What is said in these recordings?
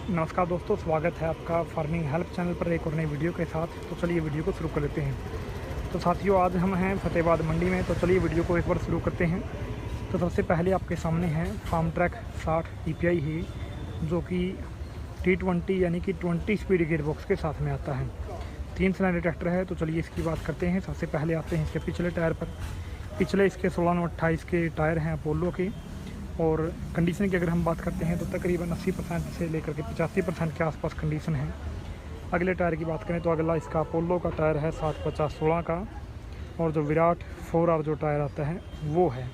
नमस्कार दोस्तों, स्वागत है आपका फार्मिंग हेल्प चैनल पर एक और नई वीडियो के साथ। तो चलिए वीडियो को शुरू कर लेते हैं। तो साथियों, आज हम हैं फतेहाबाद मंडी में। तो चलिए वीडियो को एक बार शुरू करते हैं। तो सबसे पहले आपके सामने है फार्म ट्रैक 60 EPI है, जो कि T20 यानी कि 20 स्पीड गियर बॉक्स के साथ में आता है। 3 सिलेंडर ट्रैक्टर है। तो चलिए इसकी बात करते हैं। सबसे पहले आते हैं इसके पिछले टायर पर। पिछले इसके 16/28 के टायर हैं अपोलो के, और कंडीशन की अगर हम बात करते हैं तो तकरीबन 80% से लेकर के 85% के आसपास कंडीशन है। अगले टायर की बात करें तो अगला इसका अपोलो का टायर है 750/16 का, और जो विराट 4R जो टायर आता है वो है।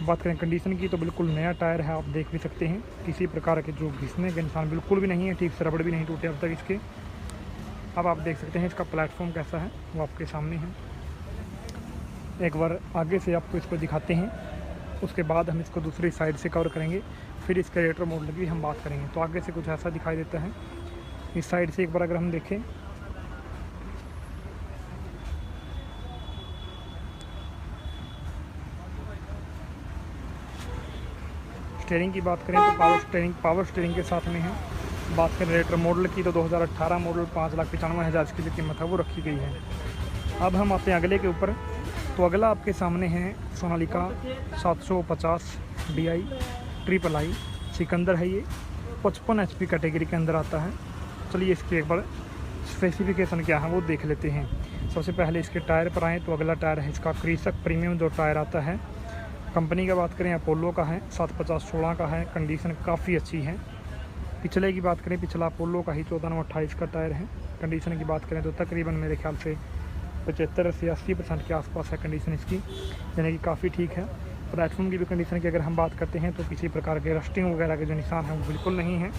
बात करें कंडीशन की तो बिल्कुल नया टायर है, आप देख भी सकते हैं। किसी प्रकार के जो घिसने के निशान बिल्कुल भी नहीं है, ठीक से रबड़ भी नहीं टूटे अब तक इसके। अब आप देख सकते हैं इसका प्लेटफॉर्म कैसा है, वो आपके सामने है। एक बार आगे से आपको इसको दिखाते हैं, उसके बाद हम इसको दूसरी साइड से कवर करेंगे। फिर इसके रेटर मॉडल की हम बात करेंगे। तो आगे से कुछ ऐसा दिखाई देता है। इस साइड से एक बार अगर हम देखें, स्टीयरिंग की बात करें तो पावर स्टीयरिंग के साथ में है। बात करें रेटर मॉडल की तो 2018 मॉडल 5,95,000 की जो कीमत है वो रखी गई है। अब हम आते हैं अगले के ऊपर। तो अगला आपके सामने है Sonalika 750 DI triple I Sikandar है। ये 55 HP कैटेगरी के अंदर आता है। चलिए इसके एक बार स्पेसिफिकेशन क्या है वो देख लेते हैं। सबसे पहले इसके टायर पर आएँ तो अगला टायर है इसका कृषक प्रीमियम जो टायर आता है। कंपनी का बात करें अपोलो का है, 750/16 का है। कंडीशन काफ़ी अच्छी है। पिछले की बात करें, पिछला अपोलो का ही 14/28 का टायर है। कंडीशन की बात करें तो तकरीबन मेरे ख्याल से 75 से 80% के आसपास है कंडीशन इसकी, यानी कि काफ़ी ठीक है। प्लेटफॉर्म की भी कंडीशन की अगर हम बात करते हैं तो किसी प्रकार के रस्टिंग वगैरह के जो निशान हैं वो बिल्कुल नहीं है,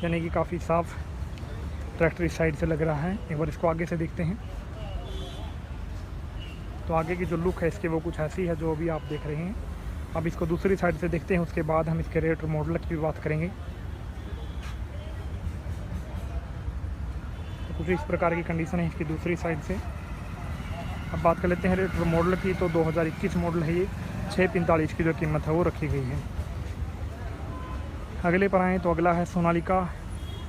यानी कि काफ़ी साफ़ ट्रैक्टर इस साइड से लग रहा है। एक बार इसको आगे से देखते हैं। तो आगे की जो लुक है इसकी वो कुछ ऐसी है जो अभी आप देख रहे हैं। अब इसको दूसरी साइड से देखते हैं, उसके बाद हम इसके रेटर मॉडल की भी बात करेंगे। कुछ इस प्रकार की कंडीशन है इसकी दूसरी साइड से। अब बात कर लेते हैं रेटर मॉडल की। तो 2021 मॉडल है ये, 645 की जो कीमत है वो रखी गई है। अगले पर आएँ तो अगला है सोनालिका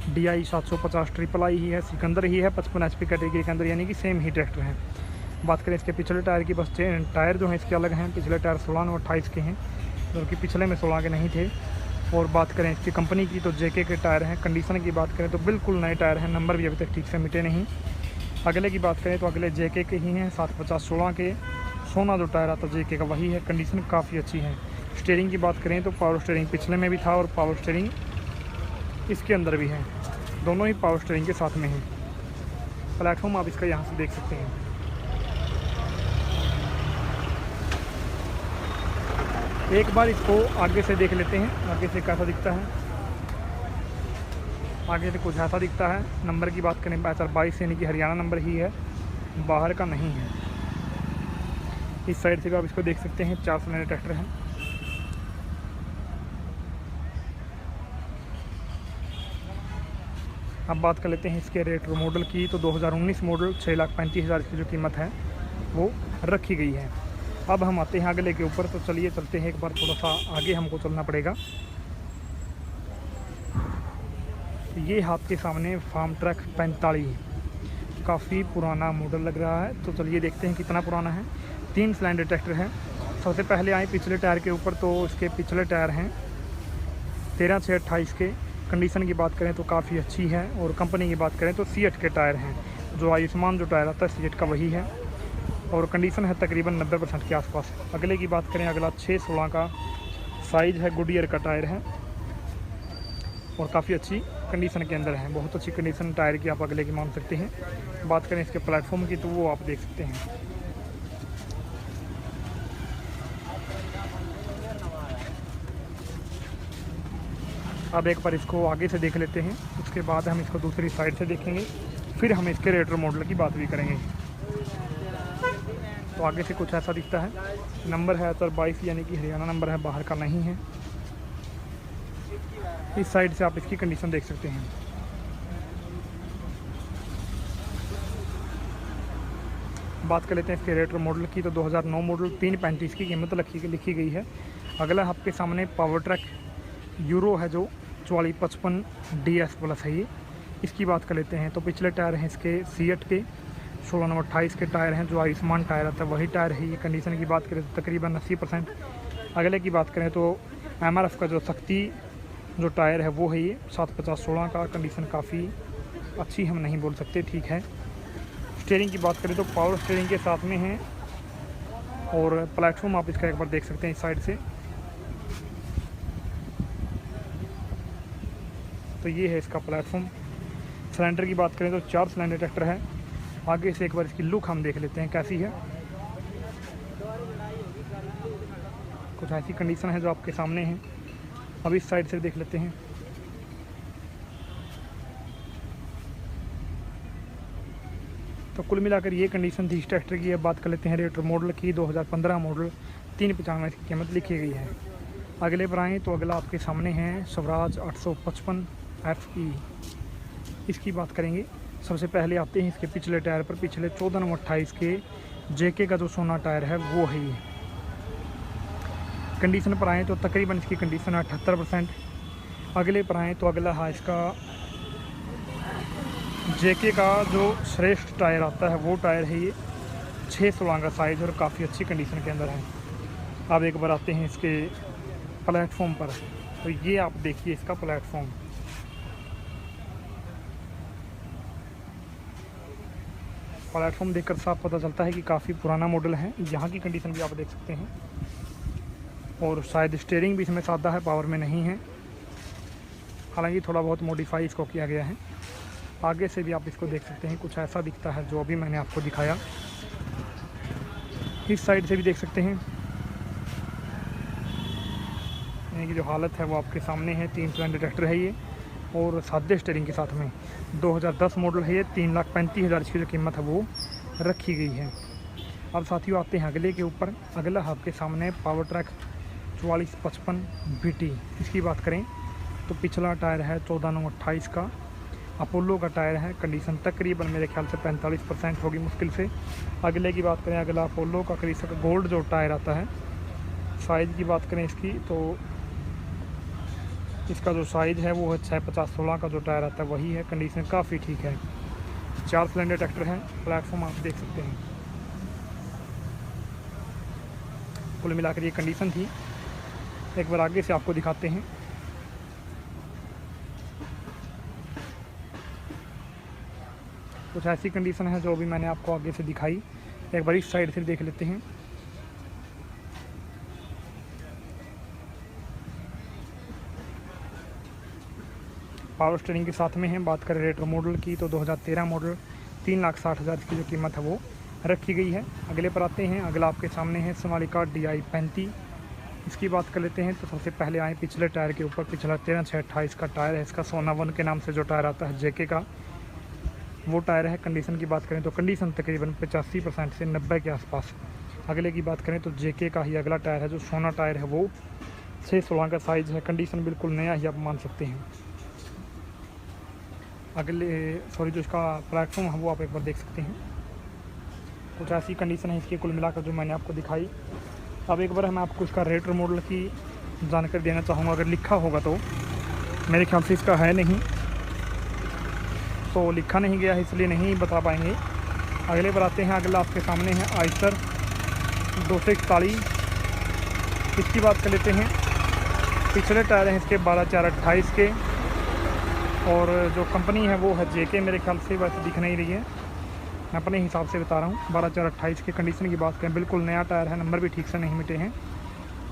DI 750 ट्रिपल आई ही है, सिकंदर ही है, 55 HP कैटेगरी के अंदर, यानी कि सेम ही ट्रैक्टर है। बात करें इसके पिछले टायर की, बस टायर जो हैं इसके अलग हैं। पिछले टायर 16/28 के हैं, जबकि पिछले में 16 के नहीं थे। और बात करें इसकी कंपनी की तो JK के टायर हैं। कंडीशन की बात करें तो बिल्कुल नए टायर हैं, नंबर भी अभी तक ठीक से मिटे नहीं। अगले की बात करें तो अगले JK के ही हैं, 750/16 के। सोना जो टायर आता JK का वही है। कंडीशन काफ़ी अच्छी है। स्टीयरिंग की बात करें तो पावर स्टीयरिंग पिछले में भी था और पावर स्टीयरिंग इसके अंदर भी है, दोनों ही पावर स्टीयरिंग के साथ में है। प्लेटफॉर्म आप इसका यहाँ से देख सकते हैं। एक बार इसको आगे से देख लेते हैं, आगे से कैसा दिखता है। आगे से कुछ ऐसा दिखता है। नंबर की बात करें 22 यानी कि हरियाणा नंबर ही है, बाहर का नहीं है। इस साइड से भी आप इसको देख सकते हैं, 4 सिलेंडर ट्रैक्टर है। अब बात कर लेते हैं इसके रेटर मॉडल की। तो 2019 मॉडल 6,35,000 की जो कीमत है वो रखी गई है। अब हम आते हैं अगले के ऊपर। तो चलिए चलते हैं, एक बार थोड़ा सा आगे हमको चलना पड़ेगा। ये आपके सामने फार्म ट्रैक 45, काफ़ी पुराना मॉडल लग रहा है। तो चलिए देखते हैं कितना पुराना है। 3 सिलेंडर ट्रैक्टर है। सबसे पहले आए पिछले टायर के ऊपर। तो इसके पिछले टायर हैं 13/6/28 के। कंडीशन की बात करें तो काफ़ी अच्छी है। और कंपनी की बात करें तो सीएट के टायर हैं, जो आयुष्मान जो टायर आता है सीएट का वही है। और कंडीशन है तकरीबन 90% के आसपास। अगले की बात करें, अगला 6/16 का साइज़ है, गुडियर का टायर है और काफ़ी अच्छी कंडीशन के अंदर है। बहुत अच्छी कंडीशन टायर की आप अगले की मान सकते हैं। बात करें इसके प्लेटफॉर्म की तो वो आप देख सकते हैं। अब एक बार इसको आगे से देख लेते हैं, उसके बाद हम इसको दूसरी साइड से देखेंगे। फिर हम इसके रेटर मॉडल की बात भी करेंगे। तो आगे से कुछ ऐसा दिखता है। नंबर है 22 यानी कि हरियाणा नंबर है, बाहर का नहीं है। इस साइड से आप इसकी कंडीशन देख सकते हैं। बात कर लेते हैं इसके रेट और मॉडल की। तो 2009 मॉडल 335 की कीमत लिखी गई है। अगला आपके सामने पावर ट्रैक यूरो है जो 4455 DS प्लस है ये। इसकी बात कर लेते हैं तो पिछले टायर हैं इसके सीएट के 16 नंबर 28 के टायर हैं, जो आयुष्मान टायर आता है वही टायर है ये। कंडीशन की बात करें तो तकरीबन 80%। अगले की बात करें तो MRF का जो शक्ति जो टायर है वो है ये 750/16 का। कंडीशन काफ़ी अच्छी हम नहीं बोल सकते, ठीक है। स्टीयरिंग की बात करें तो पावर स्टीयरिंग के साथ में है, और प्लेटफॉर्म आप इसका एक बार देख सकते हैं इस साइड से। तो ये है इसका प्लेटफॉर्म। सिलेंडर की बात करें तो 4 सिलेंडर ट्रैक्टर है। आगे से एक बार इसकी लुक हम देख लेते हैं कैसी है। कुछ ऐसी कंडीशन है जो आपके सामने है। अब इस साइड से देख लेते हैं। तो कुल मिलाकर ये कंडीशन थी इस ट्रैक्टर की। अब बात कर लेते हैं रेट और मॉडल की। 2015 मॉडल 395 की कीमत लिखी गई है। अगले पर आएँ तो अगला आपके सामने है स्वराज 855 FE। इसकी बात करेंगे। सबसे पहले आते हैं इसके पिछले टायर पर। पिछले 14 नंबर 28 के JK का जो सोना टायर है वो है ये। कंडीशन पर आएँ तो तकरीबन इसकी कंडीशन है 78%। अगले पर आएँ तो अगला है इसका JK का जो श्रेष्ठ टायर आता है वो टायर है ये 6/16 का साइज़, और काफ़ी अच्छी कंडीशन के अंदर है। अब एक बार आते हैं इसके प्लेटफॉर्म पर। तो ये आप देखिए इसका प्लेटफॉर्म। प्लेटफॉर्म देखकर साफ पता चलता है कि काफ़ी पुराना मॉडल है। यहाँ की कंडीशन भी आप देख सकते हैं, और शायद स्टीयरिंग भी इसमें सादा है, पावर में नहीं है। हालांकि थोड़ा बहुत मॉडिफाई इसको किया गया है। आगे से भी आप इसको देख सकते हैं, कुछ ऐसा दिखता है जो अभी मैंने आपको दिखाया। इस साइड से भी देख सकते हैं। की जो हालत है वो आपके सामने है। 3 सिलेंडर ट्रैक्टर है ये, और सादे स्टीयरिंग के साथ में। 2010 मॉडल है ये। 3,35,000 इसकी जो कीमत है वो रखी गई है। अब साथियों आते हैं अगले के ऊपर। अगला आपके सामने पावर ट्रैक 4455 BT। इसकी बात करें तो पिछला टायर है 14 नंबर 28 का अपोलो का टायर है। कंडीशन तकरीबन मेरे ख्याल से 45% होगी मुश्किल से। अगले की बात करें, अगला अपोलो का करीब गोल्ड जो टायर आता है। साइज़ की बात करें इसकी तो इसका जो साइज़ है वो है 650/16 का जो टायर आता है वही है। कंडीशन काफ़ी ठीक है। 4 सिलेंडर ट्रैक्टर है। प्लेटफॉर्म आप देख सकते हैं। कुल मिलाकर ये कंडीशन थी। एक बार आगे से आपको दिखाते हैं। कुछ ऐसी कंडीशन है जो भी मैंने आपको आगे से दिखाई। एक बार इस साइड से देख लेते हैं। पावर स्टीयरिंग के साथ में है। बात करें रेट और मॉडल की तो 2013 मॉडल 3,60,000 की जो कीमत है वो रखी गई है। अगले पर आते हैं। अगला आपके सामने है सोनालिका DI 35। इसकी बात कर लेते हैं तो सबसे पहले आए पिछले टायर के ऊपर। पिछला 13/6/28 का टायर है इसका। सोना 1 के नाम से जो टायर आता है JK का वो टायर है। कंडीशन की बात करें तो कंडीशन तकरीबन 85% से 90 के आसपास। अगले की बात करें तो JK का ही अगला टायर है जो सोना टायर है वो 6/16 का साइज़ है। कंडीशन बिल्कुल नया ही आप मान सकते हैं। जो इसका प्लेटफॉर्म है वो आप एक बार देख सकते हैं। कुछ ऐसी कंडीशन है इसकी कुल मिलाकर जो मैंने आपको दिखाई। अब एक बार मैं आपको इसका रेट और मॉडल की जानकारी देना चाहूँगा। अगर लिखा होगा तो मेरे ख्याल से इसका है नहीं, तो लिखा नहीं गया है इसलिए नहीं बता पाएंगे। अगले पर आते हैं। अगला आपके सामने है आइसर 241। इसकी बात कर लेते हैं। पिछले टायर हैं इसके 12/4/28 के, और जो कंपनी है वो है JK। मेरे ख्याल से वैसे दिख नहीं रही है, मैं अपने हिसाब से बता रहा हूँ। 12/4/28 की कंडीशन की बात करें बिल्कुल नया टायर है, नंबर भी ठीक से नहीं मिटे हैं।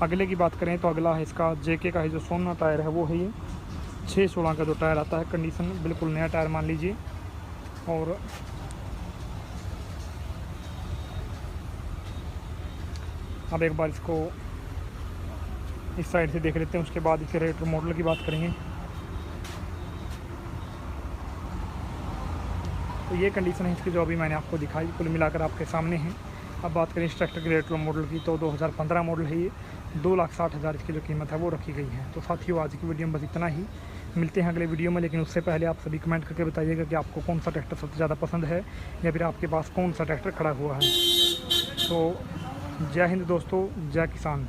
अगले की बात करें तो अगला है इसका JK का ही जो सोना टायर है वो है ये 6/16 का जो टायर आता है। कंडीशन बिल्कुल नया टायर मान लीजिए। और अब एक बार इसको इस साइड से देख लेते हैं, उसके बाद इसके रेट और मॉडल की बात करेंगे। तो ये कंडीशन है इसकी जो अभी मैंने आपको दिखाई, कुल मिलाकर आपके सामने है। अब बात करें इस ट्रैक्टर के रेट और मॉडल की तो 2015 मॉडल है ये। 2,60,000 इसकी जो कीमत है वो रखी गई है। तो साथियों आज की वीडियो में बस इतना ही, मिलते हैं अगले वीडियो में। लेकिन उससे पहले आप सभी कमेंट करके बताइएगा कि आपको कौन सा ट्रैक्टर सबसे ज़्यादा पसंद है या फिर आपके पास कौन सा ट्रैक्टर खड़ा हुआ है। तो जय हिंद दोस्तों, जय किसान।